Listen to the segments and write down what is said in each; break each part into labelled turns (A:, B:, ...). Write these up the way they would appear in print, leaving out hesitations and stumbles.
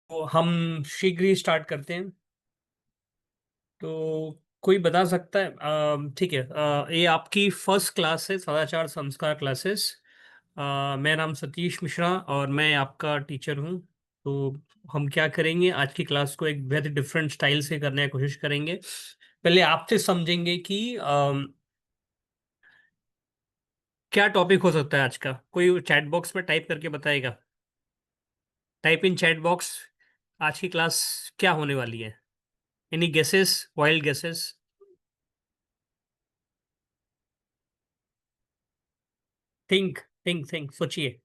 A: तो हम शीघ्र ही स्टार्ट करते हैं। तो कोई बता सकता है? ठीक है। ये आपकी फर्स्ट क्लास है, सदाचार संस्कार क्लासेस। मेरा नाम सतीश मिश्रा और मैं आपका टीचर हूँ। तो हम क्या करेंगे, आज की क्लास को एक बहुत डिफरेंट स्टाइल से करने की कोशिश करेंगे। पहले आपसे समझेंगे कि क्या टॉपिक हो सकता है आज का। कोई चैट बॉक्स में टाइप करके बताएगा। Type in chat box. आज की क्लास क्या होने वाली है? Any guesses, wild guesses? Think think think, सोचिए।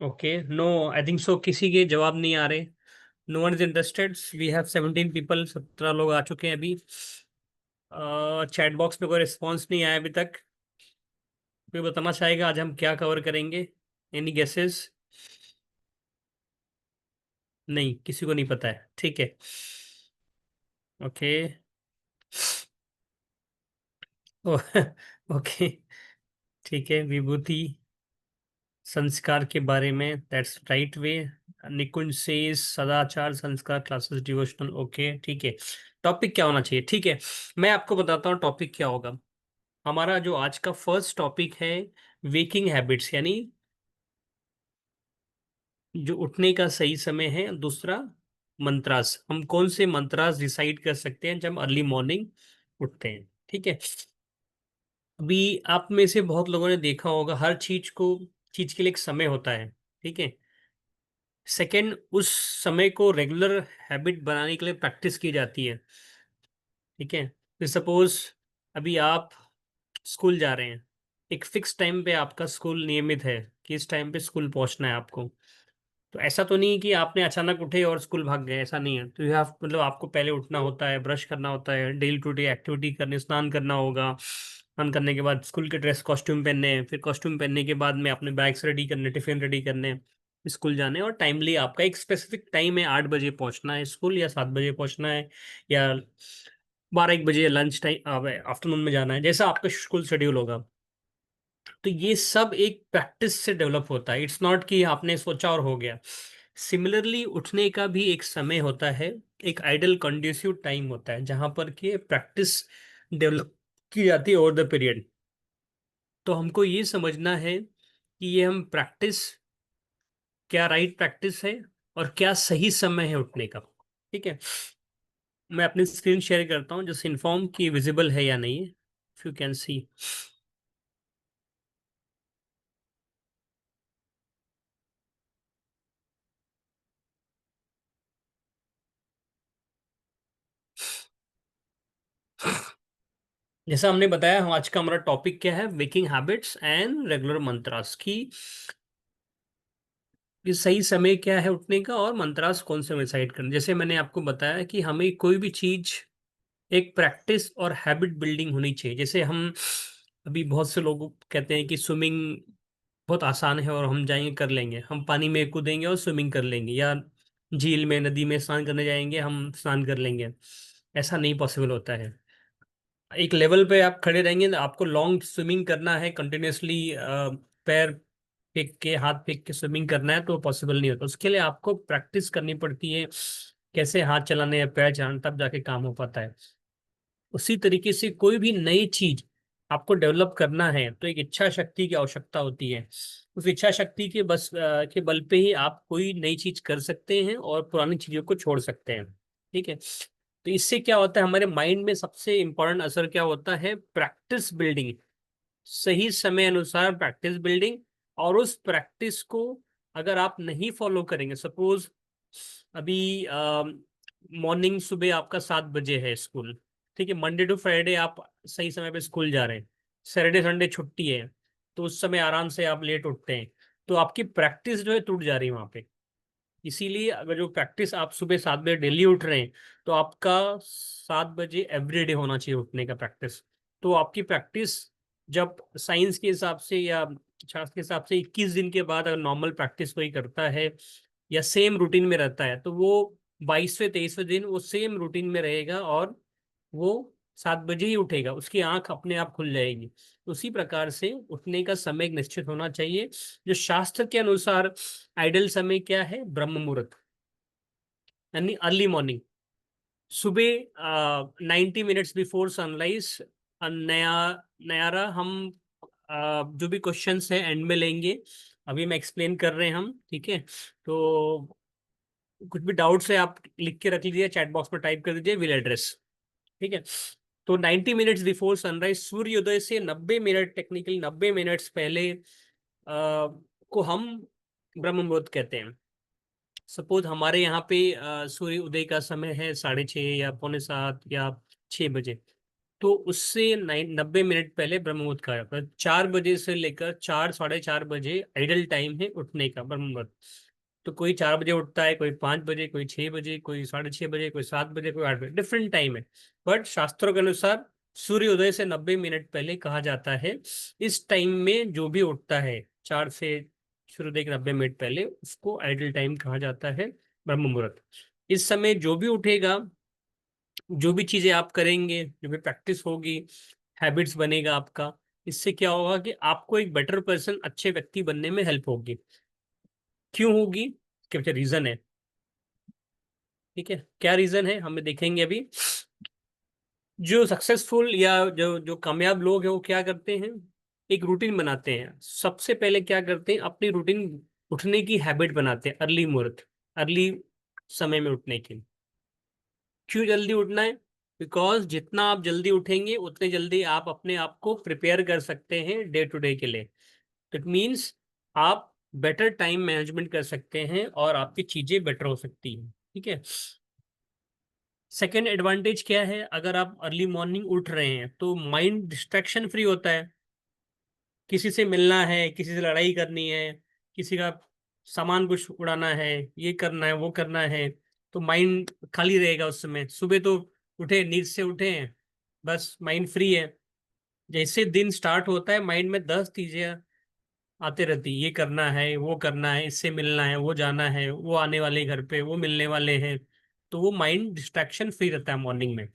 A: Okay, no, I think so किसी के जवाब नहीं आ रहे। No one is interested. We have 17 people, 17 लोग आ चुके हैं अभी। चैट बॉक्स में कोई रिस्पॉन्स नहीं आया अभी तक। कोई बताना चाहेगा आज हम क्या कवर करेंगे? Any guesses? नहीं, किसी को नहीं पता है। ठीक है। ओके। ओके। ठीक है, विभूति संस्कार के बारे में, दैट्स राइट वे। निकुंज से सदाचार संस्कार क्लासेस डिवोशनल। ओके, ठीक है। टॉपिक क्या होना चाहिए? ठीक है, मैं आपको बताता हूँ टॉपिक क्या होगा। हमारा जो आज का फर्स्ट टॉपिक है, वेकिंग हैबिट्स, यानी जो उठने का सही समय है। दूसरा, मंत्रास। हम कौन से मंत्रास डिसाइड कर सकते हैं जब हम अर्ली मॉर्निंग उठते हैं? ठीक है। अभी आप में से बहुत लोगों ने देखा होगा, हर चीज के लिए एक समय होता है। ठीक है। सेकंड, उस समय को रेगुलर हैबिट बनाने के लिए प्रैक्टिस की जाती है। ठीक है। फिर सपोज अभी आप स्कूल जा रहे हैं, एक फिक्स टाइम पे आपका स्कूल नियमित है कि इस टाइम पे स्कूल पहुंचना है आपको। तो ऐसा तो नहीं कि आपने अचानक उठे और स्कूल भाग गए, ऐसा नहीं है। तो यह मतलब आपको पहले उठना होता है, ब्रश करना होता है, डेली टू डे एक्टिविटी करने, स्नान करना होगा। स्नान करने के बाद स्कूल के ड्रेस कॉस्ट्यूम पहनने हैं, फिर कॉस्ट्यूम पहनने के बाद में अपने बैग्स रेडी करने, टिफिन रेडी करने, स्कूल जाने। और टाइमली आपका एक स्पेसिफिक टाइम है, 8 बजे पहुंचना है स्कूल, या 7 बजे पहुंचना है, या 12 1 बजे लंच टाइम आफ्टरनून में जाना है, जैसा आपका स्कूल शेड्यूल होगा। तो ये सब एक प्रैक्टिस से डेवलप होता है। इट्स नॉट कि आपने सोचा और हो गया। सिमिलरली उठने का भी एक समय होता है, एक आइडल कंड्यूसिव टाइम होता है, जहां पर कि प्रैक्टिस डेवलप की जाती है ओवर द पीरियड। तो हमको ये समझना है कि ये हम प्रैक्टिस, क्या राइट प्रैक्टिस है और क्या सही समय है उठने का। ठीक है। मैं अपनी स्क्रीन शेयर करता हूँ, जस्ट इन्फॉर्म कि विजिबल है या नहीं है, इफ यू कैन सी। जैसा हमने बताया, हम आज का हमारा टॉपिक क्या है, waking habits and regular mantras की। ये सही समय क्या है उठने का और मंत्रास कौन से डिसाइड करना। जैसे मैंने आपको बताया कि हमें कोई भी चीज एक प्रैक्टिस और हैबिट बिल्डिंग होनी चाहिए। जैसे हम अभी बहुत से लोग कहते हैं कि स्विमिंग बहुत आसान है और हम जाएंगे कर लेंगे, हम पानी में कूदेंगे और स्विमिंग कर लेंगे, या झील में, नदी में स्नान करने जाएंगे, हम स्नान कर लेंगे। ऐसा नहीं पॉसिबल होता है। एक लेवल पे आप खड़े रहेंगे ना, आपको लॉन्ग स्विमिंग करना है कंटिन्यूअसली, पैर फेंक के, हाथ फेंक के स्विमिंग करना है, तो पॉसिबल नहीं होता। उसके लिए आपको प्रैक्टिस करनी पड़ती है, कैसे हाथ चलाने हैं, पैर चलाने, तब जाके काम हो पाता है। उसी तरीके से कोई भी नई चीज आपको डेवलप करना है तो एक इच्छा शक्ति की आवश्यकता होती है। उस इच्छा शक्ति के के बल पे ही आप कोई नई चीज कर सकते हैं और पुरानी चीजों को छोड़ सकते हैं। ठीक है। तो इससे क्या होता है, हमारे माइंड में सबसे इंपॉर्टेंट असर क्या होता है, प्रैक्टिस बिल्डिंग। सही समय अनुसार प्रैक्टिस बिल्डिंग। और उस प्रैक्टिस को अगर आप नहीं फॉलो करेंगे, सपोज अभी मॉर्निंग, सुबह आपका 7 बजे है स्कूल। ठीक है। मंडे टू फ्राइडे आप सही समय पे स्कूल जा रहे हैं, सैटरडे संडे छुट्टी है, तो उस समय आराम से आप लेट उठते हैं, तो आपकी प्रैक्टिस जो है टूट जा रही है वहां पे। इसीलिए अगर जो प्रैक्टिस आप सुबह 7 बजे डेली उठ रहे हैं, तो आपका 7 बजे एवरीडे होना चाहिए उठने का प्रैक्टिस। तो आपकी प्रैक्टिस जब साइंस के हिसाब से या शास्त्र के हिसाब से 21 दिन के बाद अगर नॉर्मल प्रैक्टिस कोई करता है या सेम रूटीन में रहता है, तो वो 22वें 23वें दिन वो सेम रूटीन में रहेगा और वो 7 बजे ही उठेगा, उसकी आंख अपने आप खुल जाएगी। उसी प्रकार से उठने का समय एक निश्चित होना चाहिए। जो शास्त्र के अनुसार आइडल समय क्या है? ब्रह्म मुहूर्त, यानी अर्ली मॉर्निंग, सुबह 90 मिनट्स बिफोर सनराइज। नया नयारा हम जो भी क्वेश्चंस है एंड में लेंगे, अभी मैं एक्सप्लेन कर रहे हैं हम, ठीक है? तो कुछ भी डाउट्स है आप लिख के रख लीजिए, चैट बॉक्स में टाइप कर दीजिए, विल एड्रेस, ठीक है? तो 90 मिनट्स बिफोर सनराइज, सूर्योदय से 90 मिनट, टेक्निकली 90 मिनट्स पहले को हम ब्रह्म मुहूर्त कहते हैं। सपोज हमारे यहाँ पे सूर्य उदय का समय है 6:30 या पौने 7 या 6 बजे, तो उससे 90 मिनट पहले ब्रह्म मुहूर्त कहा जाता है। 4 बजे से लेकर 4 साढ़े 4 बजे आइडल टाइम है उठने का, ब्रह्म मुहूर्त। तो कोई 4 बजे उठता है, कोई 5 बजे, कोई 6 बजे, कोई 6:30 बजे, कोई 7 बजे, कोई 8 बजे, डिफरेंट टाइम है। बट शास्त्रों के अनुसार सूर्योदय से 90 मिनट पहले कहा जाता है। इस टाइम में जो भी उठता है 4 से सूर्योदय के 90 मिनट पहले, उसको आइडल टाइम कहा जाता है, ब्रह्म मुहूर्त। इस समय जो भी उठेगा, जो भी चीजें आप करेंगे, जो भी प्रैक्टिस होगी, हैबिट्स बनेगा आपका, इससे क्या होगा कि आपको एक बेटर पर्सन, अच्छे व्यक्ति बनने में हेल्प होगी। क्यों होगी? इसके पीछे रीजन है, ठीक है? क्या रीजन है हमें देखेंगे अभी। जो सक्सेसफुल या जो जो कामयाब लोग हैं वो क्या करते हैं? एक रूटीन बनाते हैं। सबसे पहले क्या करते हैं? अपनी रूटीन, उठने की हैबिट बनाते हैं, अर्ली मुहूर्त, अर्ली समय में उठने की। क्यों जल्दी उठना है? बिकॉज जितना आप जल्दी उठेंगे उतने जल्दी आप अपने आप को प्रिपेयर कर सकते हैं डे टू डे के लिए। इट मीन्स आप बेटर टाइम मैनेजमेंट कर सकते हैं और आपकी चीजें बेटर हो सकती हैं, ठीक है? सेकेंड एडवांटेज क्या है? अगर आप अर्ली मॉर्निंग उठ रहे हैं तो माइंड डिस्ट्रैक्शन फ्री होता है। किसी से मिलना है, किसी से लड़ाई करनी है, किसी का सामान कुछ उड़ाना है, ये करना है, वो करना है, तो माइंड खाली रहेगा उस समय। सुबह तो उठे, नींद से उठे हैं, बस माइंड फ्री है। जैसे दिन स्टार्ट होता है, माइंड में 10 चीजें आते रहती, ये करना है, वो करना है, इससे मिलना है, वो जाना है, वो आने वाले घर पे, वो मिलने वाले हैं। तो वो माइंड डिस्ट्रैक्शन फ्री रहता है मॉर्निंग में,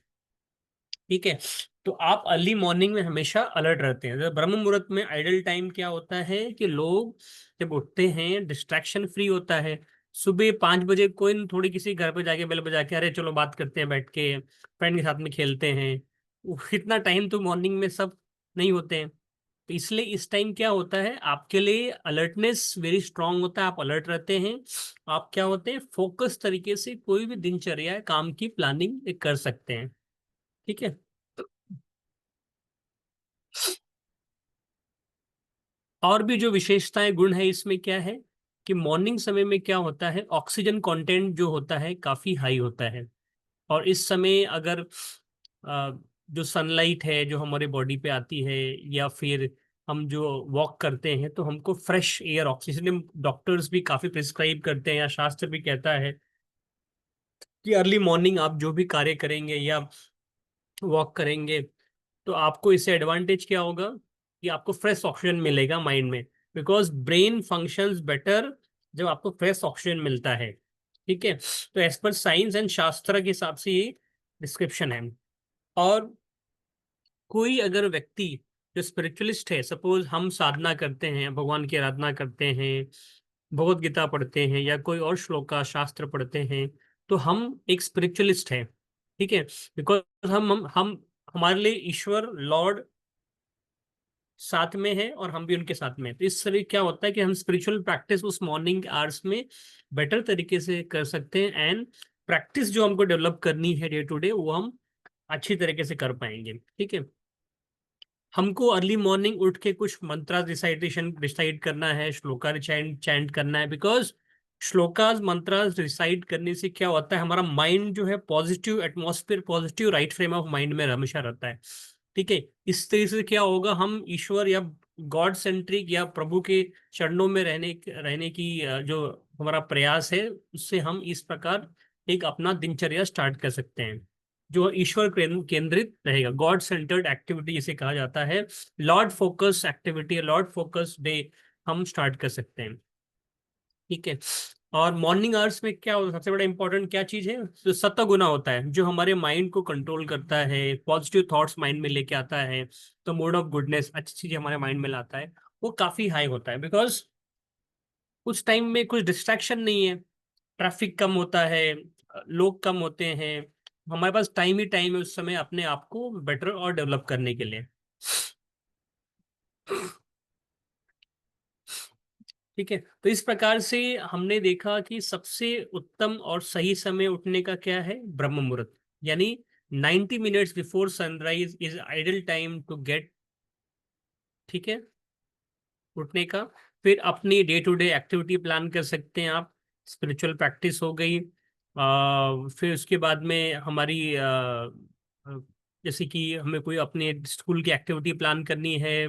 A: ठीक है? तो आप अर्ली मॉर्निंग में हमेशा अलर्ट रहते हैं। ब्रह्म मुहूर्त में आइडल टाइम क्या होता है कि लोग जब उठते हैं डिस्ट्रैक्शन फ्री होता है। सुबह 5 बजे कोई न, थोड़ी किसी घर पे जाके बेल बजा के अरे चलो बात करते हैं बैठ के, फ्रेंड के साथ में खेलते हैं, इतना टाइम तो मॉर्निंग में सब नहीं होते हैं। तो इसलिए इस टाइम क्या होता है, आपके लिए अलर्टनेस वेरी स्ट्रांग होता है, आप अलर्ट रहते हैं। आप क्या होते हैं, फोकस तरीके से कोई भी दिनचर्या काम की प्लानिंग कर सकते हैं, ठीक है? और भी जो विशेषताएं गुण है इसमें क्या है कि मॉर्निंग समय में क्या होता है, ऑक्सीजन कंटेंट जो होता है काफी हाई होता है। और इस समय अगर जो सनलाइट है जो हमारे बॉडी पे आती है, या फिर हम जो वॉक करते हैं, तो हमको फ्रेश एयर, ऑक्सीजन डॉक्टर्स भी काफी प्रिस्क्राइब करते हैं, या शास्त्र भी कहता है कि अर्ली मॉर्निंग आप जो भी कार्य करेंगे या वॉक करेंगे, तो आपको इससे एडवांटेज क्या होगा कि आपको फ्रेश ऑक्सीजन मिलेगा माइंड में। बिकॉज ब्रेन फंक्शंस बेटर जब आपको फ्रेश ऑक्सीजन मिलता है, ठीक है? तो एज पर साइंस एंड शास्त्र के हिसाब से ये डिस्क्रिप्शन है। और कोई अगर व्यक्ति जो स्पिरिचुअलिस्ट है, सपोज हम साधना करते हैं, भगवान की आराधना करते हैं, भगवत गीता पढ़ते हैं, या कोई और श्लोक का शास्त्र पढ़ते हैं, तो हम एक स्पिरिचुअलिस्ट हैं, ठीक है? बिकॉज हम हमारे लिए ईश्वर लॉर्ड साथ में है और हम भी उनके साथ में हैं। तो इस तरह क्या होता है कि हम स्पिरिचुअल प्रैक्टिस उस मॉर्निंग आवर्स में बेटर तरीके से कर सकते हैं, एंड प्रैक्टिस जो हमको डेवलप करनी है डे टू डे, वो हम अच्छी तरीके से कर पाएंगे, ठीक है? हमको अर्ली मॉर्निंग उठ के कुछ मंत्रा रिसाइटेशन रिसाइट करना है, श्लोका चैंट चैंट करना है। बिकॉज श्लोकाज मंत्रास रिसाइट करने से क्या होता है, हमारा माइंड जो है positive atmosphere, positive right frame of mind में हमेशा रहता है, ठीक है? इस तरह से क्या होगा, हम ईश्वर या गॉड सेंट्रिक या प्रभु के चरणों में रहने रहने की जो हमारा प्रयास है, उससे हम इस प्रकार एक अपना दिनचर्या स्टार्ट कर सकते हैं जो ईश्वर केंद्रित रहेगा। गॉड सेंटर्ड एक्टिविटी जिसे कहा जाता है, Lord focus activity, Lord focus day हम स्टार्ट कर सकते हैं। ठीक है। और मॉर्निंग आवर्स में क्या होता है, सबसे बड़ा इंपॉर्टेंट क्या चीज है, जो सत्वगुना होता है, जो हमारे माइंड को कंट्रोल करता है, पॉजिटिव थॉट्स माइंड में लेके आता है, तो मोड ऑफ गुडनेस अच्छी चीजें हमारे माइंड में लाता है, वो काफी हाई होता है। बिकॉज उस टाइम में कुछ डिस्ट्रैक्शन नहीं है, ट्रैफिक कम होता है, लोग कम होते हैं, हमारे पास टाइम ही टाइम है उस समय अपने आप को बेटर और डेवलप करने के लिए। ठीक है। तो इस प्रकार से हमने देखा कि सबसे उत्तम और सही समय उठने का क्या है, ब्रह्म मुहूर्त, यानी 90 minutes before sunrise is ideal time to get, ठीक है, उठने का। फिर अपनी day to day activity plan कर सकते हैं आप, स्पिरिचुअल प्रैक्टिस हो गई। फिर उसके बाद में हमारी जैसे कि हमें कोई अपने स्कूल की एक्टिविटी प्लान करनी है,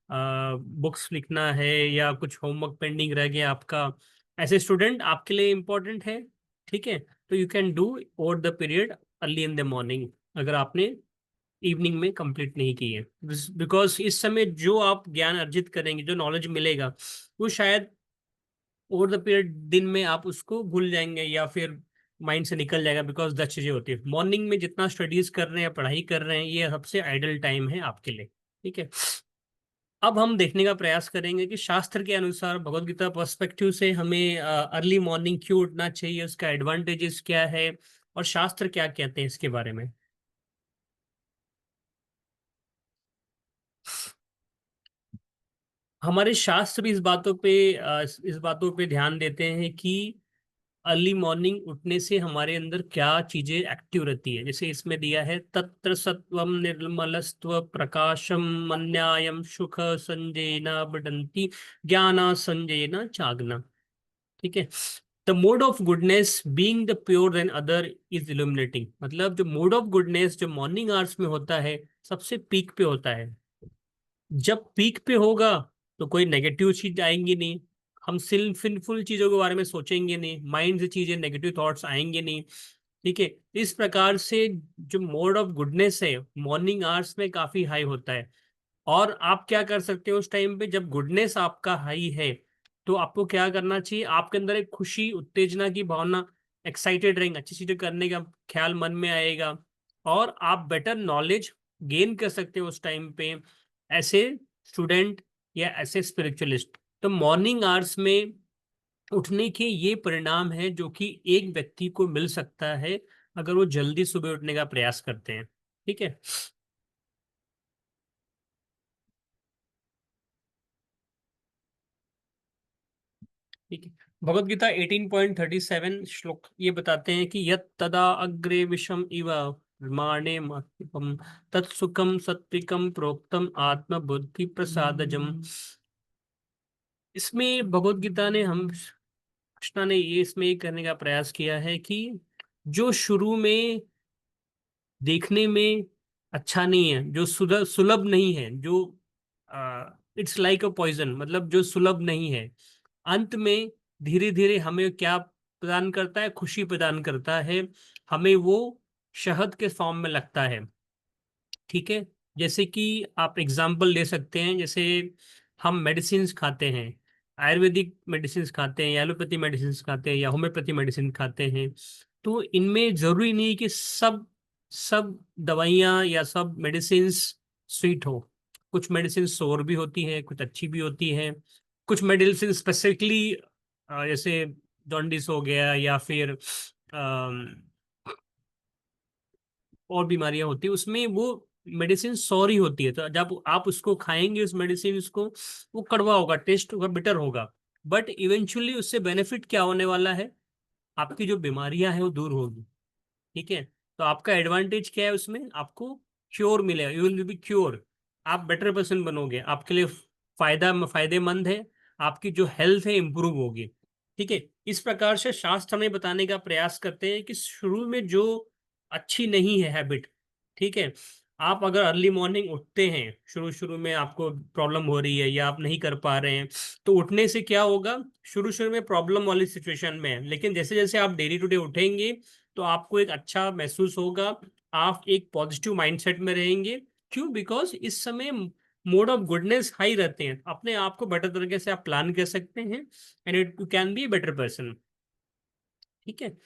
A: बुक्स लिखना है, या कुछ होमवर्क पेंडिंग रह गया आपका, ऐसे स्टूडेंट आपके लिए इम्पोर्टेंट है। ठीक है। तो you can do over the period early in the morning, अगर आपने इवनिंग में कंप्लीट नहीं की है। बिकॉज इस समय जो आप ज्ञान अर्जित करेंगे, जो नॉलेज मिलेगा, वो शायद ओवर द पीरियड दिन में आप उसको भूल जाएंगे या फिर माइंड से निकल जाएगा, बिकॉज 10 चीजें होती है। मॉर्निंग में जितना स्टडीज कर रहे हैं, पढ़ाई कर रहे हैं, ये सबसे आइडल टाइम है आपके लिए। ठीक है। अब हम देखने का प्रयास करेंगे कि शास्त्र के अनुसार, भगवत गीता पर्सपेक्टिव से, हमें अर्ली मॉर्निंग क्यों उठना चाहिए, उसका एडवांटेजेस क्या है, और शास्त्र क्या कहते हैं इसके बारे में। हमारे शास्त्र भी इस बातों पे ध्यान देते हैं कि अर्ली मॉर्निंग उठने से हमारे अंदर क्या चीजें एक्टिव रहती है। जैसे इसमें दिया है, तत्र सत्वम निर्मलस्त्व प्रकाशम मन्यायम सुख संजयना बढ़ंती ज्ञाना संजयना चागना। ठीक है। The mode of goodness being the pure then other is illuminating, मतलब जो मोड ऑफ गुडनेस जो मॉर्निंग आवर्स में होता है, सबसे पीक पे होता है। जब पीक पे होगा तो कोई नेगेटिव चीज आएंगी नहीं, हम सिर्फ सिंफुल चीजों के बारे में सोचेंगे नहीं, माइंड से चीजें नेगेटिव थॉट्स आएंगे नहीं। ठीक है। इस प्रकार से जो मोड ऑफ गुडनेस है मॉर्निंग आवर्स में काफी हाई होता है। और आप क्या कर सकते हो उस टाइम पे, जब गुडनेस आपका हाई है, तो आपको क्या करना चाहिए, आपके अंदर एक खुशी उत्तेजना की भावना, एक्साइटेड रहेंगे, अच्छी चीजें करने का ख्याल मन में आएगा, और आप बेटर नॉलेज गेन कर सकते हो उस टाइम पे, ऐसे स्टूडेंट या ऐसे स्पिरिचुअलिस्ट। तो मॉर्निंग आवर्स में उठने के ये परिणाम है जो कि एक व्यक्ति को मिल सकता है अगर वो जल्दी सुबह उठने का प्रयास करते हैं। ठीक है। ठीक है। भगवत गीता 18.37 श्लोक ये बताते हैं कि यत तदा अग्रे विषम इव प्रमाणे मात्मम तत्सुखम सत्विकम प्रोक्तम आत्मबुद्धि प्रसादजम। इसमें भगवत गीता ने हम कृष्णा ने ये इसमें ये करने का प्रयास किया है कि जो शुरू में देखने में अच्छा नहीं है, जो सुलभ नहीं है, जो इट्स लाइक अ पॉइजन, मतलब जो सुलभ नहीं है, अंत में धीरे धीरे हमें क्या प्रदान करता है, खुशी प्रदान करता है, हमें वो शहद के फॉर्म में लगता है। ठीक है। जैसे कि आप एग्जाम्पल ले सकते हैं, जैसे हम मेडिसिन खाते हैं, आयुर्वेदिक मेडिसिन खाते हैं, या एलोपैथी मेडिसिन खाते हैं, या होम्योपैथी मेडिसिन खाते हैं, तो इनमें जरूरी नहीं कि सब सब दवाइयाँ या सब मेडिसिन स्वीट हो। कुछ मेडिसिन सोर भी होती है, कुछ अच्छी भी होती है। कुछ मेडिसिन स्पेसिफिकली जैसे जॉन्डिस हो गया, या फिर और बीमारियां होती है, उसमें वो मेडिसिन सॉरी होती है, तो जब आप उसको खाएंगे उस मेडिसिन उसको, वो कड़वा होगा, टेस्ट होगा, बिटर होगा, बट इवेंचुअली उससे बेनिफिट क्या होने वाला है, आपकी जो बीमारियां हैं वो दूर होगी। ठीक है। तो आपका एडवांटेज क्या है उसमें, आपको क्योर मिलेगा, यू विल बी क्योर, आप बेटर पर्सन बनोगे, आपके लिए फायदेमंद है, आपकी जो हेल्थ है इंप्रूव होगी। ठीक है। इस प्रकार से शास्त्र हमें बताने का प्रयास करते हैं कि शुरू में जो अच्छी नहीं है हैबिट, ठीक है, आप अगर अर्ली मॉर्निंग उठते हैं, शुरू शुरू में आपको प्रॉब्लम हो रही है या आप नहीं कर पा रहे हैं, तो उठने से क्या होगा, शुरू शुरू में प्रॉब्लम वाली सिचुएशन में है, लेकिन जैसे जैसे आप डेली टू डे उठेंगे तो आपको एक अच्छा महसूस होगा, आप एक पॉजिटिव माइंडसेट में रहेंगे। क्यों? बिकॉज इस समय मोड ऑफ गुडनेस हाई रहते हैं, अपने आप को बेटर तरीके से आप प्लान कर सकते हैं, and it can be better person. ठीक है।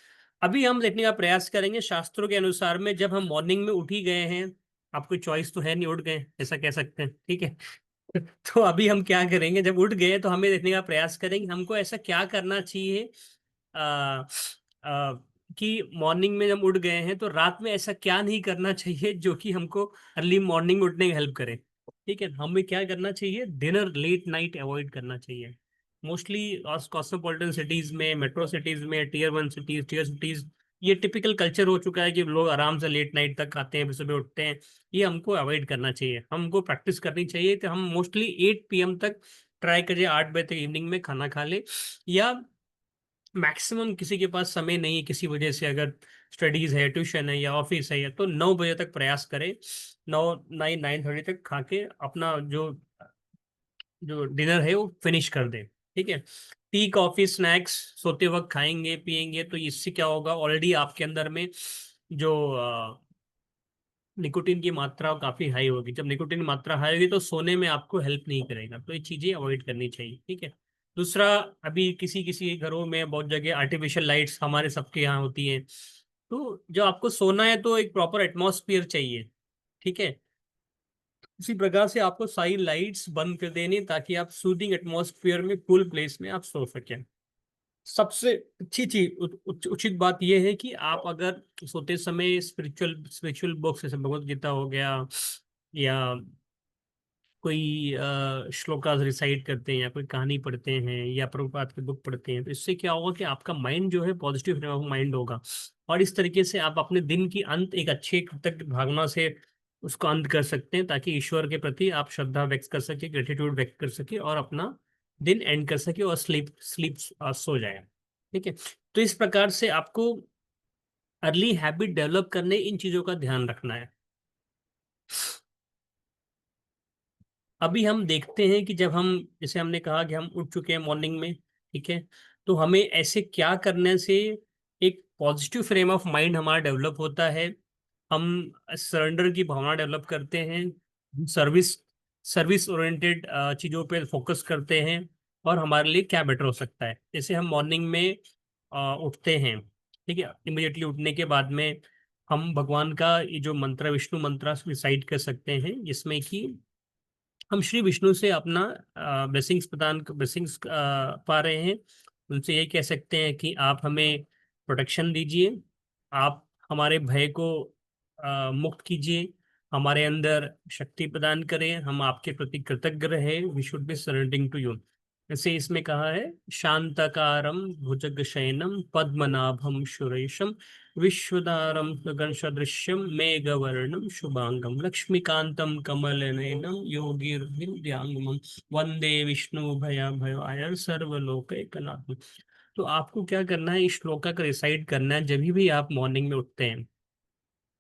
A: अभी हम देखने का प्रयास करेंगे शास्त्रों के अनुसार में, जब हम मॉर्निंग में उठ ही गए हैं, आपको चॉइस तो है नहीं, उठ गए ऐसा कह सकते हैं, ठीक है। तो अभी हम क्या करेंगे, जब उठ गए तो हमें देखने का प्रयास करेंगे हमको ऐसा क्या करना चाहिए, आ, आ, कि मॉर्निंग में जब उठ गए हैं तो रात में ऐसा क्या नहीं करना चाहिए जो कि हमको अर्ली मॉर्निंग उठने में हेल्प करे। ठीक है, हमें क्या करना चाहिए, डिनर लेट नाइट अवॉइड करना चाहिए। मोस्टली कॉस्मोपॉलिटन सिटीज में, मेट्रो सिटीज में, टीयर 1 सिटीज, टीयर सिटीज, ये टिपिकल कल्चर हो चुका है कि लोग आराम से लेट नाइट तक खाते हैं, सुबह उठते हैं। ये हमको अवॉइड करना चाहिए, हमको प्रैक्टिस करनी चाहिए, तो हम मोस्टली 8 PM तक ट्राई करिए, 8 बजे तक इवनिंग में खाना खा ले। या मैक्सिमम किसी के पास समय नहीं है किसी वजह से, अगर स्टडीज है, ट्यूशन है या ऑफिस है, या तो 9 बजे तक प्रयास करें, 9 9:30 तक खा के अपना जो जो डिनर है वो फिनिश कर दें। ठीक है। टी कॉफी स्नैक्स सोते वक्त खाएंगे पिएंगे तो इससे क्या होगा, ऑलरेडी आपके अंदर में जो निकोटीन की मात्रा काफी हाई होगी, जब निकोटीन की मात्रा हाई होगी तो सोने में आपको हेल्प नहीं करेगा, तो ये चीजें अवॉइड करनी चाहिए। ठीक है। दूसरा, अभी किसी किसी घरों में बहुत जगह आर्टिफिशियल लाइट्स, हमारे सबके यहाँ होती हैं, तो जो आपको सोना है तो एक प्रॉपर एटमॉस्फेयर चाहिए। ठीक है। इसी प्रकार से आपको सारी लाइट्स बंद कर देनी ताकि आप सूदिंग एटमॉस्फेयर में, कूल प्लेस में आप सो सकें। सबसे अच्छी चीज, उचित बात यह है कि आप अगर सोते समय स्पिरिचुअल स्पिरिचुअल बुक्स जैसे भगवत गीता हो गया, या कोई श्लोकास रिसाइट करते हैं, या कोई कहानी पढ़ते हैं, या प्रभुपाद की बुक पढ़ते हैं, तो इससे क्या होगा कि आपका माइंड जो है पॉजिटिव फ्रेम ऑफ माइंड होगा, और इस तरीके से आप अपने दिन की अंत एक अच्छे कृतज्ञ भावना से उसको अंत कर सकते हैं, ताकि ईश्वर के प्रति आप श्रद्धा व्यक्त कर सके, ग्रेटिट्यूड व्यक्त कर सके, और अपना दिन एंड कर सके, और स्लीप स्लीप सो जाए। ठीक है। तो इस प्रकार से आपको अर्ली हैबिट डेवलप करने इन चीजों का ध्यान रखना है। अभी हम देखते हैं कि जब हम, जैसे हमने कहा कि हम उठ चुके हैं मॉर्निंग में, ठीक है, तो हमें ऐसे क्या करने से एक पॉजिटिव फ्रेम ऑफ माइंड हमारा डेवलप होता है, हम सरेंडर की भावना डेवलप करते हैं, सर्विस सर्विस ओरिएंटेड चीज़ों पे फोकस करते हैं, और हमारे लिए क्या बेटर हो सकता है। जैसे हम मॉर्निंग में उठते हैं, ठीक है, इमिडिएटली उठने के बाद में हम भगवान का ये जो मंत्र, विष्णु मंत्र रिसाइट कर सकते हैं, जिसमें कि हम श्री विष्णु से अपना ब्लेसिंग्स पा रहे हैं। उनसे ये कह सकते हैं कि आप हमें प्रोटेक्शन दीजिए, आप हमारे भय को मुक्त कीजिए, हमारे अंदर शक्ति प्रदान करें, हम आपके प्रति कृतज्ञ रहे, we should be surrendering to you. जैसे इसमें कहा है, शांताकारं भुजगशयनं पद्मनाभं सुरेशं विश्वदारं गगनसदृश्यं मेघवर्णं शुभांगं लक्ष्मीकान्तं कमलनयनं योगिर्विद्याङ्गमं वंदे विष्णु भयाभयाय सर्वलोकैकनाथं। तो आपको क्या करना है, इस श्लोका का रिसाइट करना है जब भी आप मॉर्निंग में उठते हैं।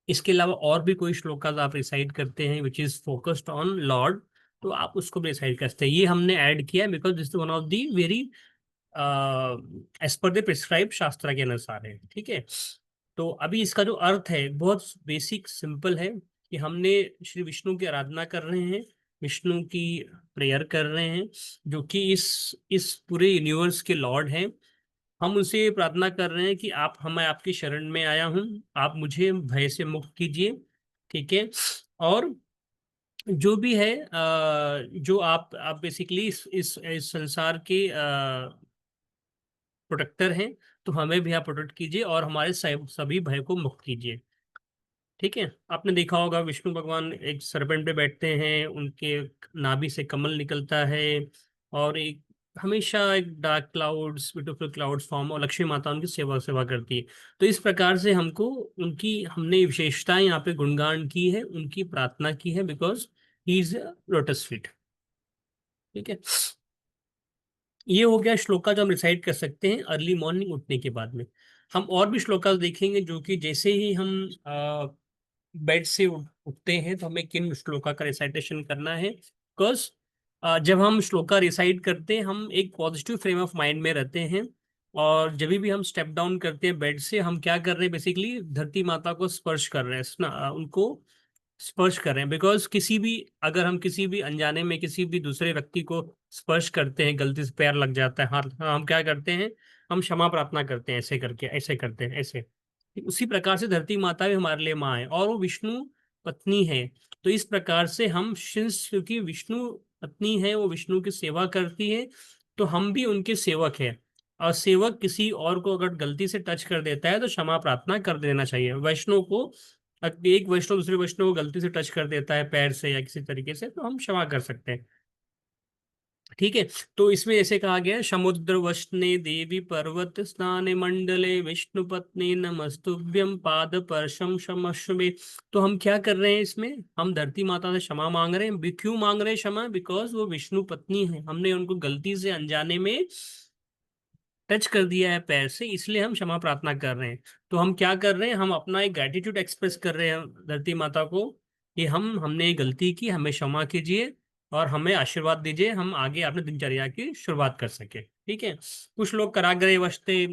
A: इसके अलावा और भी कोई श्लोकास आप रिसाइट करते हैं which is focused on Lord, तो आप उसको भी रिसाइट करते हैं। ये हमने ऐड किया because this is one of the very as per the prescribe शास्त्र के अनुसार है। ठीक है। तो अभी इसका जो अर्थ है बहुत बेसिक सिंपल है, कि हमने श्री विष्णु की आराधना कर रहे हैं, विष्णु की प्रेयर कर रहे हैं, जो कि इस पूरे यूनिवर्स के लॉर्ड हैं। हम उनसे ये प्रार्थना कर रहे हैं कि आप, मैं आपकी शरण में आया हूँ, आप मुझे भय से मुक्त कीजिए। ठीक है। और जो भी है जो आप बेसिकली इस संसार के प्रोटेक्टर हैं, तो हमें भी आप प्रोटेक्ट कीजिए और हमारे सभी भय को मुक्त कीजिए। ठीक है। आपने देखा होगा विष्णु भगवान एक सरपेंट पे बैठते हैं, उनके नाभि से कमल निकलता है, और एक हमेशा एक dark clouds, beautiful clouds form, और लक्ष्मी माता उनकी सेवा सेवा करती है। तो इस प्रकार से हमको उनकी, हमने विशेषताएं यहाँ पे गुणगान की है, उनकी प्रार्थना की है, because he is lotus feet. ठीक है। ये हो गया श्लोका जो हम रिसाइट कर सकते हैं अर्ली मॉर्निंग उठने के बाद में। हम और भी श्लोकास देखेंगे जो कि जैसे ही हम बेड से उठते हैं तो हमें किन श्लोका का रिसाइटेशन करना है। बिकॉज जब हम श्लोका रिसाइट करते हैं हम एक पॉजिटिव फ्रेम ऑफ माइंड में रहते हैं। और जब भी हम स्टेप डाउन करते हैं बेड से, हम क्या कर रहे हैं, बेसिकली धरती माता को स्पर्श कर रहे हैं, उनको स्पर्श कर रहे हैं। बिकॉज किसी भी, अगर हम किसी भी अनजाने में किसी भी दूसरे व्यक्ति को स्पर्श करते हैं, गलती से पैर लग जाता है, हाथ, हम क्या करते हैं, हम क्षमा प्रार्थना करते हैं, ऐसे करके, ऐसे करते हैं, ऐसे। उसी प्रकार से धरती माता भी हमारे लिए माँ है और वो विष्णु पत्नी है। तो इस प्रकार से हम शिंस, क्योंकि विष्णु पत्नी है, वो विष्णु की सेवा करती है, तो हम भी उनके सेवक हैं। और सेवक किसी और को अगर गलती से टच कर देता है तो क्षमा प्रार्थना कर देना चाहिए। वैष्णव को, एक वैष्णव दूसरे वैष्णव को गलती से टच कर देता है पैर से या किसी तरीके से, तो हम क्षमा कर सकते हैं। ठीक है। तो इसमें ऐसे कहा गया है, समुद्र वष्णे देवी पर्वत स्नाने मंडले विष्णु पत्नी नमस्तुभ्यं पाद परशम क्षमस्व। तो हम क्या कर रहे हैं इसमें, हम धरती माता से क्षमा मांग रहे हैं। क्यों मांग रहे हैं क्षमा? बिकॉज वो विष्णु पत्नी है, हमने उनको गलती से अनजाने में टच कर दिया है पैर से, इसलिए हम क्षमा प्रार्थना कर रहे हैं। तो हम क्या कर रहे हैं, हम अपना एक ग्रेटिट्यूड एक्सप्रेस कर रहे हैं धरती माता को कि हमने ये गलती की, हमें क्षमा कीजिए और हमें आशीर्वाद दीजिए, हम आगे अपने दिनचर्या की शुरुआत कर सके। ठीक है। कुछ लोग कराग्रे वस्ते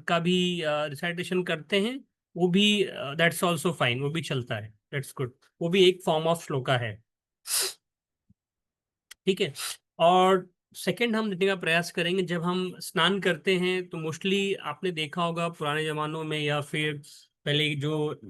A: का भी रिसाइटेशन करते हैं, वो भी दैट्स ऑल्सो फाइन, वो भी चलता है, दैट्स गुड। वो भी एक फॉर्म ऑफ श्लोका है। ठीक है। और सेकंड हम देखने का प्रयास करेंगे, जब हम स्नान करते हैं तो मोस्टली आपने देखा होगा पुराने जमानों में, या फिर पहले जो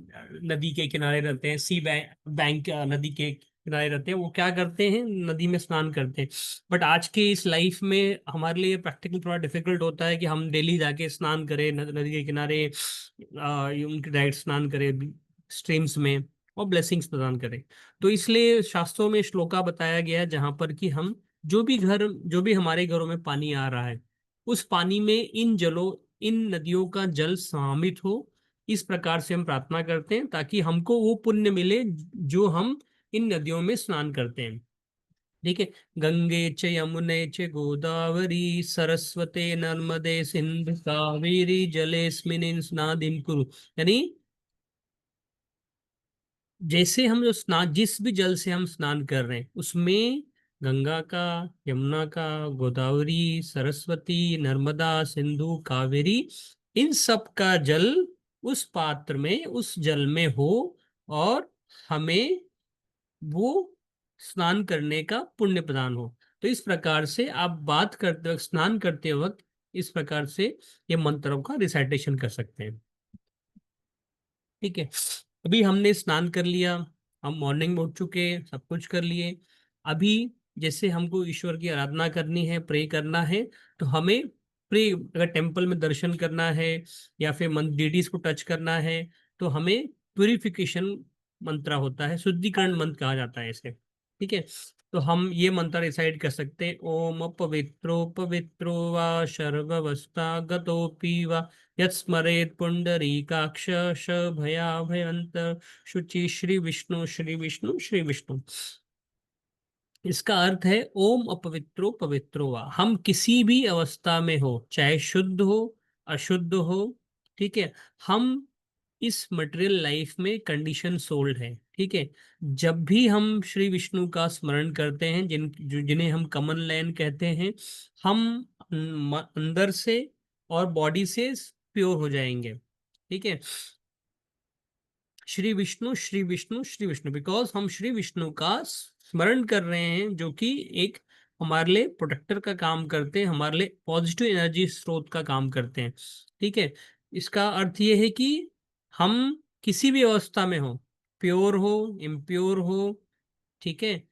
A: नदी के किनारे रहते हैं, सी बैंक बैंक नदी के किनारे रहते हैं, वो क्या करते हैं, नदी में स्नान करते हैं। बट आज के इस लाइफ में हमारे लिए प्रैक्टिकल थोड़ा डिफिकल्ट होता है कि हम डेली जाके स्नान करें नदी के किनारे, उनके डायरेक्ट स्नान करें स्ट्रीम्स में और ब्लेसिंग्स प्रदान करें। तो इसलिए शास्त्रों में श्लोका बताया गया है जहां पर कि हम जो भी हमारे घरों में पानी आ रहा है, उस पानी में इन नदियों का जल समाहित हो, इस प्रकार से हम प्रार्थना करते हैं ताकि हमको वो पुण्य मिले जो हम इन नदियों में स्नान करते हैं। ठीक है। गंगे च यमुने च गोदावरी सरस्वते नर्मदे सिंधु कावेरी जलेस्मिन् स्नादिं कुरु। यानी जैसे हम जो स्नान, जिस भी जल से हम स्नान कर रहे हैं उसमें गंगा का, यमुना का, गोदावरी, सरस्वती, नर्मदा, सिंधु, कावेरी, इन सब का जल उस पात्र में, उस जल में हो और हमें वो स्नान करने का पुण्य प्रदान हो। तो इस प्रकार से आप बात करते वक्त, स्नान करते वक्त इस प्रकार से ये मंत्रों का रिसाइटेशन कर सकते हैं। ठीक है। अभी हमने स्नान कर लिया, हम मॉर्निंग में उठ चुके, सब कुछ कर लिए। अभी जैसे हमको ईश्वर की आराधना करनी है, प्रे करना है, तो हमें प्रे, अगर टेम्पल में दर्शन करना है या फिर डिटीज को टच करना है, तो हमें प्यूरिफिकेशन मंत्र होता है, शुद्धिकरण मंत्र कहा जाता है इसे। ठीक है। तो हम ये मंत्र रिसाइड कर सकते हैं, ओम पवित्रो पवित्रो वा सर्ववस्था गतोपि वा यत्स्मरेत् पुंडरीकाक्ष भयाभयंतर शुचि श्री विष्णु श्री विष्णु श्री विष्णु। इसका अर्थ है ओम अपवित्रो पवित्रो वा। हम किसी भी अवस्था में हो, चाहे शुद्ध हो अशुद्ध हो, ठीक है, हम इस मटेरियल लाइफ में कंडीशन सोल्ड है। ठीक है। जब भी हम श्री विष्णु का स्मरण करते हैं, जिन्हें हम कमन नयन कहते हैं, हम अंदर से और बॉडी से प्योर हो जाएंगे। ठीक है। श्री विष्णु श्री विष्णु श्री विष्णु, बिकॉज हम श्री विष्णु का स्मरण कर रहे हैं, जो कि एक हमारे लिए प्रोटेक्टर का काम करते हैं, हमारे लिए पॉजिटिव एनर्जी स्रोत का काम करते हैं। ठीक है। इसका अर्थ ये है कि हम किसी भी अवस्था में हो, प्योर हो इम्प्योर हो, ठीक है,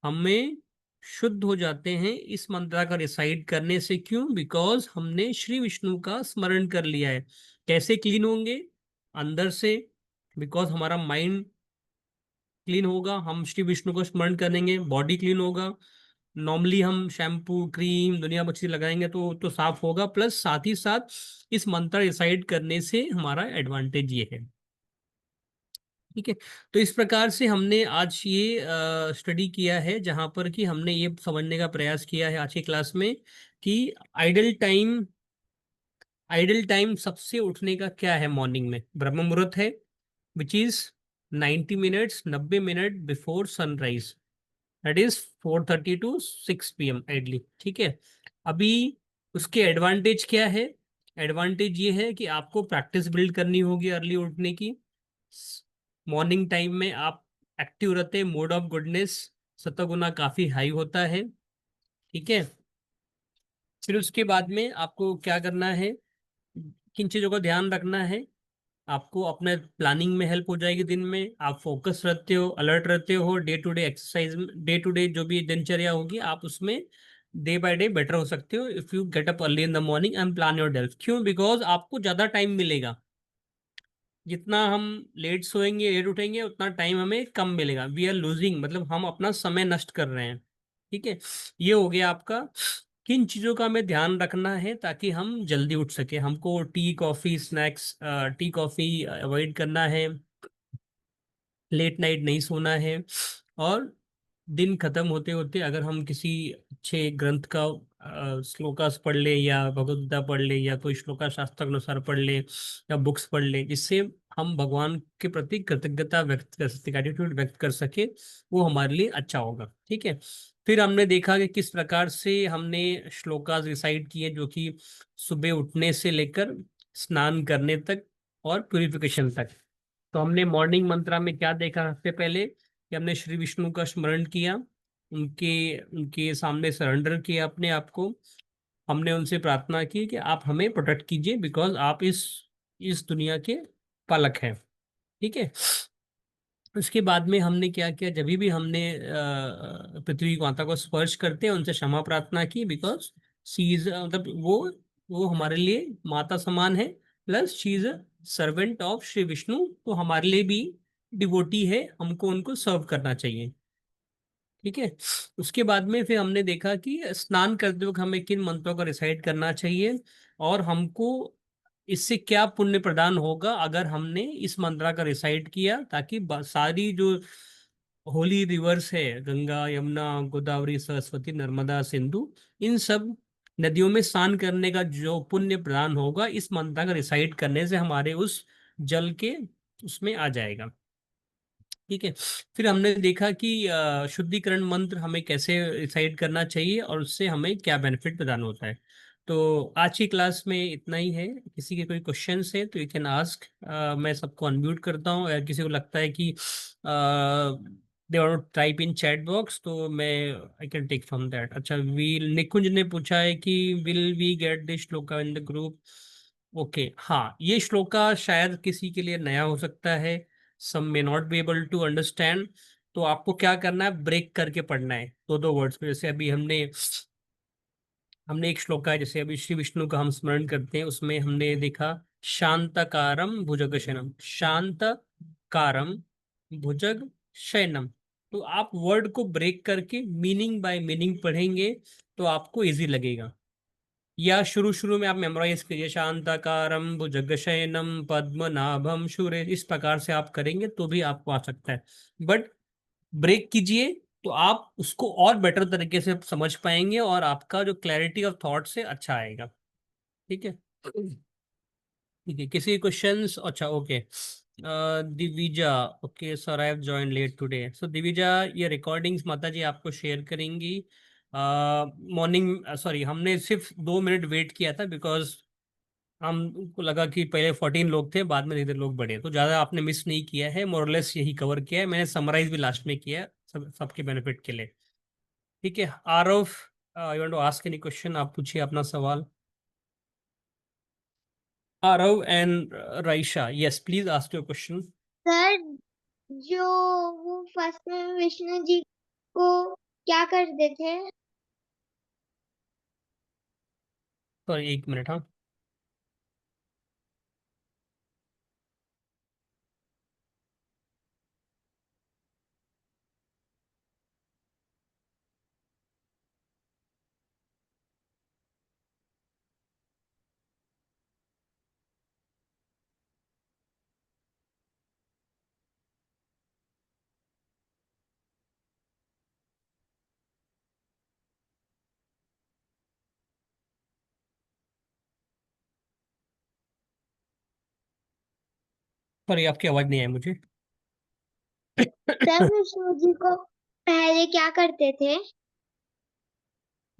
A: हमें शुद्ध हो जाते हैं इस मंत्र का रिसाइट करने से। क्यों? बिकॉज हमने श्री विष्णु का स्मरण कर लिया है। कैसे क्लीन होंगे? अंदर से, बिकॉज हमारा माइंड क्लीन होगा, हम श्री विष्णु को स्मरण करेंगे, बॉडी क्लीन होगा। नॉर्मली हम शैम्पू क्रीम दुनिया भर चीज लगाएंगे तो साफ होगा, प्लस साथ ही साथ इस मंत्र रिसाइट करने से हमारा एडवांटेज ये है। ठीक है। तो इस प्रकार से हमने आज ये स्टडी किया है, जहां पर कि हमने ये समझने का प्रयास किया है आज की क्लास में कि आइडल टाइम आइडल टाइम सबसे उठने का क्या है, मॉर्निंग में ब्रह्म मुहूर्त है, which is 90 minutes, 90 minute before sunrise, that is 4:30 to 6 PM ideally. ठीक है। अभी उसके एडवांटेज क्या है? एडवांटेज ये है कि आपको प्रैक्टिस बिल्ड करनी होगी अर्ली उठने की। मॉर्निंग टाइम में आप एक्टिव रहते हैं, मोड ऑफ गुडनेस सतगुना काफी हाई होता है। ठीक है। फिर उसके बाद में आपको क्या करना है, किन चीजों का ध्यान रखना है? आपको अपने प्लानिंग में हेल्प हो जाएगी। दिन में आप फोकस रहते हो, अलर्ट रहते हो, day to day exercise, day to day जो भी दिनचर्या होगी आप उसमें डे बाय डे बेटर हो सकते हो if you get up early in the morning and plan your delve. क्यों? बिकॉज आपको ज्यादा टाइम मिलेगा। जितना हम लेट सोएंगे, लेट उठेंगे, उतना टाइम हमें कम मिलेगा। वी आर लूजिंग, मतलब हम अपना समय नष्ट कर रहे हैं। ठीक है। ये हो गया आपका। किन चीज़ों का हमें ध्यान रखना है ताकि हम जल्दी उठ सके? हमको tea coffee snacks, tea coffee avoid करना है, लेट नाइट नहीं सोना है, और दिन खत्म होते होते अगर हम किसी अच्छे ग्रंथ का श्लोकास पढ़ ले, या भगवद गीता पढ़ ले, या कोई श्लोका शास्त्र अनुसार पढ़ ले, या बुक्स पढ़ ले, जिससे हम भगवान के प्रति कृतज्ञता व्यक्त कर सके, ग्रेटिट्यूड व्यक्त कर सके, वो हमारे लिए अच्छा होगा। ठीक है। फिर हमने देखा कि किस प्रकार से हमने श्लोकास रिसाइट किए, जो कि सुबह उठने से लेकर स्नान करने तक और प्यूरिफिकेशन तक। तो हमने मॉर्निंग मंत्रा में क्या देखा? सबसे पहले कि हमने श्री विष्णु का स्मरण किया, उनके उनके सामने सरेंडर किया अपने आप को। हमने उनसे प्रार्थना की कि आप हमें प्रोटेक्ट कीजिए, बिकॉज आप इस दुनिया के पालक हैं। ठीक है। उसके बाद में हमने क्या किया? जब भी हमने पृथ्वी माता को स्पर्श करते हैं, उनसे क्षमा प्रार्थना की, बिकॉज शी इज, मतलब वो हमारे लिए माता समान है, plus she is a servant of Shri Vishnu, तो हमारे लिए भी डिवोटी है, हमको उनको सर्व करना चाहिए। ठीक है। उसके बाद में फिर हमने देखा कि स्नान करते वक्त हमें किन मंत्रों का रिसाइट करना चाहिए, और हमको इससे क्या पुण्य प्रदान होगा अगर हमने इस मंत्रा का रिसाइट किया, ताकि सारी जो होली रिवर्स है, गंगा यमुना गोदावरी सरस्वती नर्मदा सिंधु, इन सब नदियों में स्नान करने का जो पुण्य प्रदान होगा इस मंत्रा का रिसाइट करने से हमारे उस जल के उसमें आ जाएगा। ठीक है। फिर हमने देखा कि शुद्धिकरण मंत्र हमें कैसे रिसाइड करना चाहिए और उससे हमें क्या बेनिफिट प्रदान होता है। तो आज की क्लास में इतना ही है। किसी के कोई क्वेश्चंस है तो यू कैन आस्क। मैं सबको अनम्यूट करता हूँ। अगर किसी को लगता है कि they want to type in chat box, तो मैं I can take from that. अच्छा, वील निकुंज ने पूछा है कि will we get this shloka in the group? Okay, हाँ, ये श्लोका शायद किसी के लिए नया हो सकता है, some may not be able to understand. तो आपको क्या करना है? ब्रेक करके पढ़ना है दो दो वर्ड्स में। जैसे अभी हमने हमने एक श्लोक है, जैसे अभी श्री विष्णु का हम स्मरण करते हैं, उसमें हमने देखा शांतकारम भुजग शयनम, शांत कारम भुजग शयनम। तो आप वर्ड को ब्रेक करके मीनिंग बाय मीनिंग पढ़ेंगे तो आपको इजी लगेगा। या शुरू शुरू में आप मेमोराइज करिए, शांताकारं भुजगशयनं पद्मनाभं सुरेश, इस प्रकार से आप करेंगे तो भी आपको आ सकता है। बट ब्रेक कीजिए तो आप उसको और बेटर तरीके से समझ पाएंगे, और आपका जो क्लैरिटी ऑफ थॉट से अच्छा आएगा। ठीक है। ठीक है, किसी क्वेश्चंस? अच्छा, okay. Divija, okay sir, I have join late today. So Divija, ये रिकॉर्डिंग्स माता जी आपको शेयर करेंगी मॉर्निंग। सॉरी, हमने सिर्फ 2 मिनट वेट किया था, बिकॉज हमको लगा कि पहले 14 लोग थे, बाद में धीरे धीरे लोग बढ़े, तो ज़्यादा आपने मिस नहीं किया है, मोरलेस यही कवर किया है मैंने। समराइज भी लास्ट में किया है सबके बेनिफिट के लिए। ठीक है। Aarav, you want to ask any question? आप पूछिए अपना सवाल। Aarav and Raisha, yes please ask your question.
B: Sir, जो वो फर्स्ट में विष्णु जी को क्या करते थे?
A: सॉरी, 1 मिनट, हाँ। सॉरी, आपकी आवाज नहीं आई मुझे।
B: सर विष्णु जी को पहले क्या करते थे?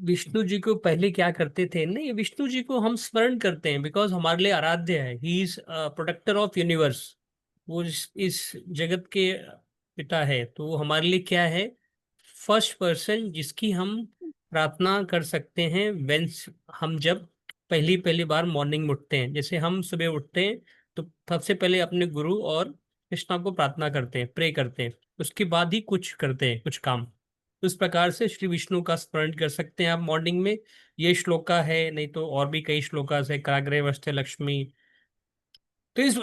A: विष्णु जी को पहले क्या करते थे? नहीं, विष्णु जी को हम स्मरण करते हैं बिकॉज हमारे लिए आराध्य है। He is protector of universe. वो इस जगत के पिता है, तो वो हमारे लिए क्या है? फर्स्ट पर्सन जिसकी हम प्रार्थना कर सकते हैं वेन हम जब पहली पहली बार मॉर्निंग में उठते हैं। जैसे हम सुबह उठते हैं तो सबसे पहले अपने गुरु और कृष्णा को प्रार्थना करते हैं, प्रे करते हैं, उसके बाद ही कुछ करते हैं, कुछ काम। उस प्रकार से श्री विष्णु का स्मरण कर सकते हैं आप मॉर्निंग में। ये श्लोका है, नहीं तो और भी कई श्लोकास है, कराग्रे वस्ते लक्ष्मी। तो इस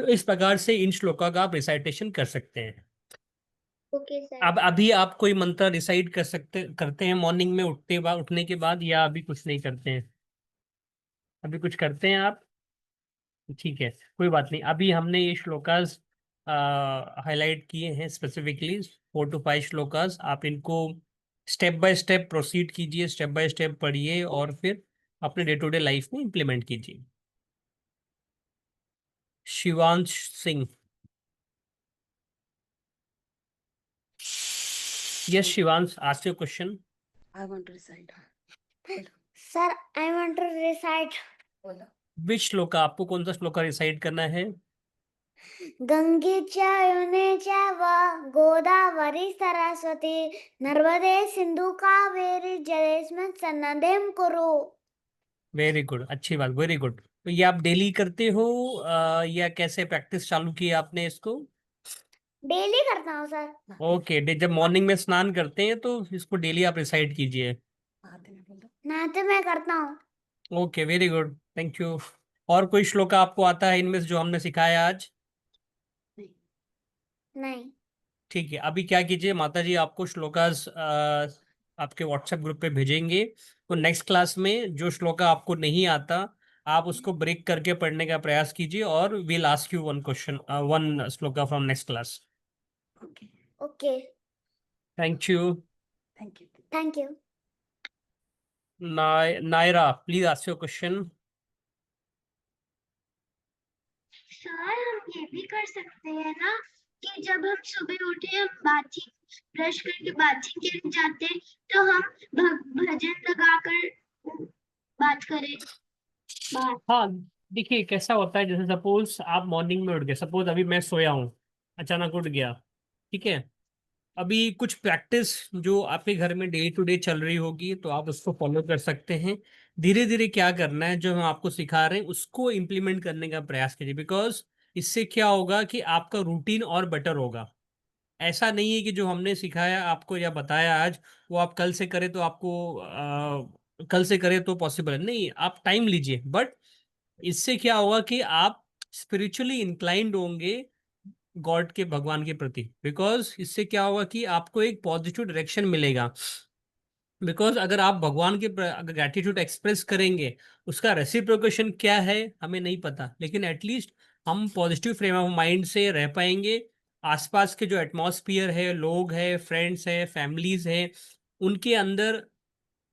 A: इस प्रकार से इन श्लोका का आप रिसाइटेशन कर सकते हैं।
B: Okay sir.
A: अब अभी आप कोई मंत्र रिसाइट कर सकते करते हैं मॉर्निंग में उठने के बाद, या अभी कुछ नहीं करते हैं? अभी कुछ करते हैं आप? ठीक है, कोई बात नहीं। अभी हमने ये श्लोकास हाईलाइट किए हैं स्पेसिफिकली, 4 to 5 श्लोकास। आप इनको स्टेप बाय स्टेप प्रोसीड कीजिए, स्टेप बाय स्टेप पढ़िए और फिर अपने डे टू डे लाइफ में इम्प्लीमेंट कीजिए। Shivansh Singh. Yes Shivansh, ask your question.
C: I want to recite.
B: Sir I want to recite
C: बोलो.
A: विच श्लोका? आपको कौन सा श्लोका रिसाइट करना है?
B: गंगे च यमुने चैव गोदावरी सरस्वती नर्मदे सिंधु कावेरी जलेस्मिन् सन्निधिं कुरु।
A: वेरी गुड, अच्छी बात, वेरी गुड। तो ये आप डेली करते हो या कैसे प्रैक्टिस चालू की आपने इसको?
B: डेली करता हूँ सर।
A: ओके, जब मॉर्निंग में स्नान करते हैं तो इसको डेली आप रिसाइट कीजिए।
C: आते में बोल दो.
B: नहाते मैं करता हूँ।
A: Okay, very good, thank you. और कोई श्लोक आपको आता है इनमें से जो हमने सिखाया आज?
C: नहीं.
B: नहीं।
A: ठीक है, अभी क्या कीजिए, माता जी आपको श्लोकास आपके व्हाट्सएप ग्रुप पे भेजेंगे। तो नेक्स्ट क्लास में जो श्लोका आपको नहीं आता, आप उसको ब्रेक करके पढ़ने का प्रयास कीजिए, और we'll ask you one question, one shloka from next class.
C: Okay.
B: Okay.
A: Thank you.
C: Thank you.
B: Thank you.
A: Naira, please ask your question.
B: Sir हम ये भी कर सकते हैं ना कि जब हम सुबह उठे हम बाथरूम ब्रश करके बाथरूम के लिए जाते हैं तो हम भजन लगाकर बात करें। बात।
A: हाँ, देखिए कैसा होता है, जैसे सपोज आप मॉर्निंग में उठ गए, सपोज अभी मैं सोया हूँ, अचानक उठ गया, ठीक है। अभी कुछ प्रैक्टिस जो आपके घर में डे टू डे चल रही होगी तो आप उसको फॉलो कर सकते हैं। धीरे धीरे क्या करना है, जो हम आपको सिखा रहे हैं उसको इम्प्लीमेंट करने का प्रयास कीजिए, बिकॉज इससे क्या होगा कि आपका रूटीन और बेटर होगा। ऐसा नहीं है कि जो हमने सिखाया आपको या बताया आज, वो आप कल से करें तो आपको कल से करें तो पॉसिबल है नहीं। आप टाइम लीजिए, बट इससे क्या होगा कि आप स्पिरिचुअली इंक्लाइंड होंगे गॉड के, भगवान के प्रति। बिकॉज इससे क्या होगा कि आपको एक पॉजिटिव डायरेक्शन मिलेगा। बिकॉज अगर आप भगवान के अगर ग्रेटिट्यूड एक्सप्रेस करेंगे, उसका रेसिप्रोकेशन क्या है हमें नहीं पता, लेकिन एटलीस्ट हम पॉजिटिव फ्रेम ऑफ माइंड से रह पाएंगे। आसपास के जो एटमॉस्फियर है, लोग हैं, फ्रेंड्स हैं, फैमिलीज हैं, उनके अंदर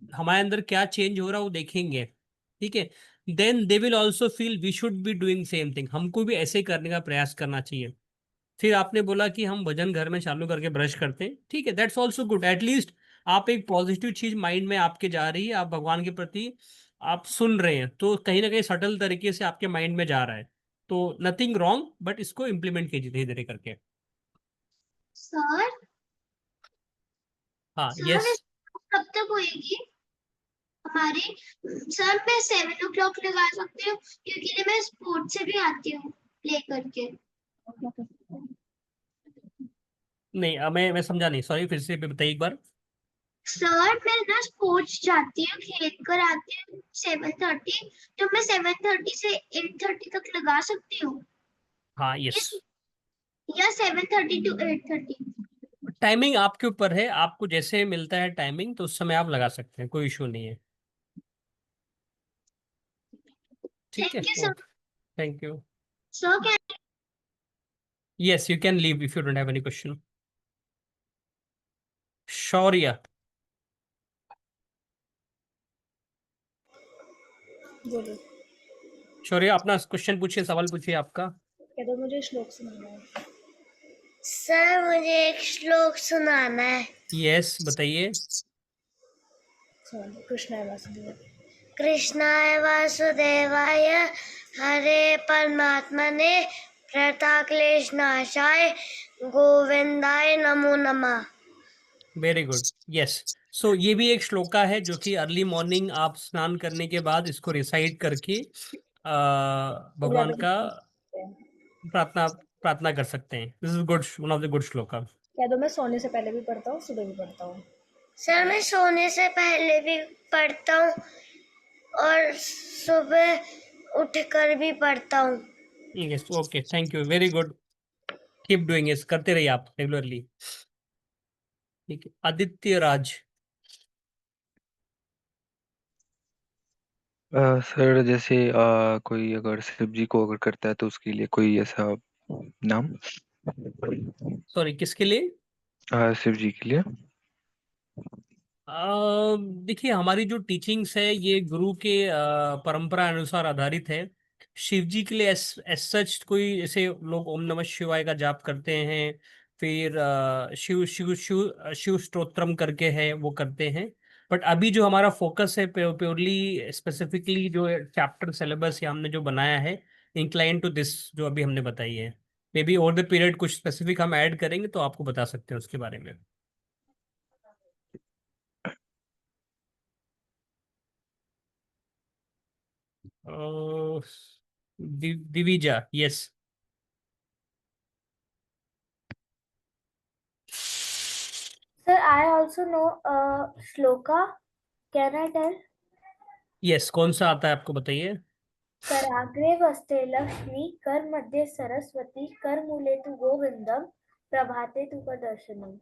A: हमारे अंदर क्या चेंज हो रहा है वो देखेंगे, ठीक है। Then they will also feel we should be doing same thing, हमको भी ऐसे करने का प्रयास करना चाहिए। फिर आपने बोला कि हम भजन घर में चालू करके ब्रश करते हैं, ठीक है, दैट्स ऑल्सो गुड। एटलीस्ट आप एक पॉजिटिव चीज माइंड में आपके जा रही है, आप भगवान के प्रति आप सुन रहे हैं, तो कहीं ना कहीं सटल तरीके से आपके माइंड में जा रहा है। तो नथिंग रॉन्ग, बट इसको इम्प्लीमेंट कीजिए धीरे धीरे करके।
B: सर
A: हाँ,
B: सर
A: यस।
B: इस कब तक होएगी हमारी? सर मैं 7 o'clock लगा सकती हूँ क्योंकि मैं स्पोर्ट से भी आती हूँ प्ले करके।
A: नहीं, मैं समझा नहीं, सॉरी, फिर से बताइए एक बार।
B: सर मैं ना स्पोर्ट्स जाती हूँ खेल कर आती हूँ 7:30 तो मैं 7:30 से 8:30 तक लगा सकती हूँ
A: हाँ, यस।
B: इस या 7:30 to 8:30।
A: टाइमिंग आपके ऊपर है, आपको जैसे मिलता है टाइमिंग तो उस समय आप लगा सकते हैं, कोई इशू नहीं है। ठीक है,
B: thank you sir.
A: Okay, thank you.
B: Sir क्या?
A: Yes, you can leave if you don't have any question. Shaurya.
C: बोलो.
A: शौर्य, अपना क्वेश्चन पूछिए, सवाल पूछिए आपका।
C: कह दो मुझे श्लोक सुनाना है.
B: सर मुझे एक श्लोक सुनाना है।
A: यस, बताइए।
C: कृष्णाय वासुदेव।
B: कृष्णाय वासुदेवाय हरे परमात्मने प्रणतक्लेश नाशाय गोविंदाय नमो नमः।
A: Very good. यस। सो ये भी एक श्लोका है जो कि अर्ली मॉर्निंग आप स्नान करने के बाद इसको रिसाइट करके भगवान का प्रार्थना प्रार्थना कर सकते हैं। This is good, one of the good shloka.
C: कह दो मैं सोने से पहले भी पढ़ता हूँ, सुबह भी पढ़ता हूँ।
B: सर मैं सोने से पहले भी पढ़ता हूँ और सुबह उठकर भी पढ़ता हूँ।
A: Yes, okay, thank you, very good. Keep doing it, करते रहिए आप रेगुलरली। ठीक है, आदित्य राज।
D: सर जैसे कोई अगर शिव जी को अगर करता है तो उसके लिए कोई ऐसा नाम?
A: सॉरी, किसके लिए?
D: शिव जी के लिए।
A: देखिए, हमारी जो टीचिंग्स है ये गुरु के परंपरा अनुसार आधारित है। शिव जी के लिए एस सच कोई ऐसे लोग ओम नमः शिवाय का जाप करते हैं, फिर शिव शिव शिव शिव स्तोत्रम करके है वो करते हैं। बट अभी जो हमारा फोकस है प्योरली स्पेसिफिकली जो चैप्टर सिलेबस या हमने जो बनाया है, इंक्लाइन टू दिस जो अभी हमने बताई है। May be over the period कुछ स्पेसिफिक हम ऐड करेंगे तो आपको बता सकते हैं उसके बारे में। Uh, Divija, yes.
B: Sir, I also know shloka. Can I tell?
A: Yes, कौन सा आता है आपको, बताइए।
B: कराग्रे वस्ते लक्ष्मी कर मध्ये सरस्वती कर मूले तु गोविंदम प्रभाते तु दर्शनम।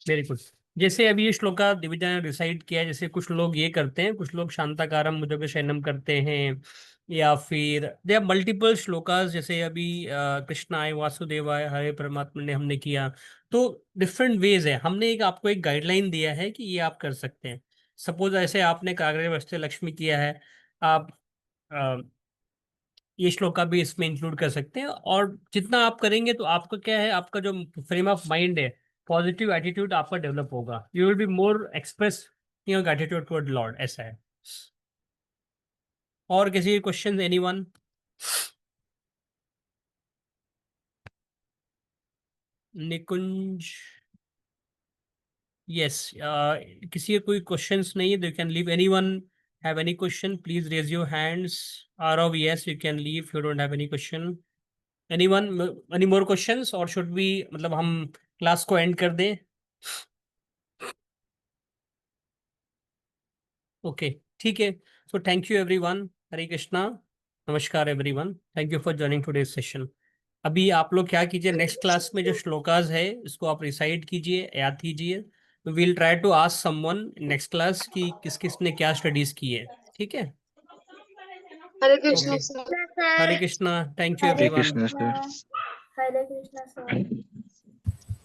A: Very good. जैसे अभी ये श्लोका दिविजा ने डिसाइड किया है, जैसे कुछ लोग ये करते हैं, कुछ लोग शांताकारम मुझे शयनम करते हैं, या फिर दे आर मल्टीपल श्लोकास। जैसे अभी कृष्णाय वासुदेवाय हरे परमात्मा ने हमने किया, तो डिफरेंट वेज है। हमने एक आपको एक गाइडलाइन दिया है कि ये आप कर सकते हैं। सपोज ऐसे आपने काग्रे वस्ते लक्ष्मी किया है, आप ये श्लोका भी इसमें इंक्लूड कर सकते हैं। और जितना आप करेंगे तो आपका क्या है, आपका जो फ्रेम ऑफ माइंड है, पॉजिटिव एटीट्यूड आपका डेवलप होगा। You will be more express your gratitude toward Lord, ऐसा है। और किसी क्वेश्चन, एनीवन? निकुंज, यस। किसी का कोई क्वेश्चंस नहीं है, they can leave. Anyone have any question, please raise your hands. Aarav, yes, you can leave, you don't have any question. Anyone, any more questions, और शुड बी मतलब हम क्लास को and कर दें? ओके, ठीक है। So thank you everyone. Hare Krishna. नमस्कार everyone, thank you for joining today's session. अभी आप लोग क्या कीजिए, नेक्स्ट क्लास में जो श्लोकास है इसको आप रिसाइट कीजिए, याद कीजिए। We'll try to ask someone next class कि किस किस ने क्या स्टडीज की है। ठीक है,
E: Hare Krishna
A: okay.
E: Sir.
A: Hare Krishna, thank you
B: Hare
D: Hare
A: everyone.
D: Krishna
B: Krishna.
D: Sir.
B: Hare Krishna sir.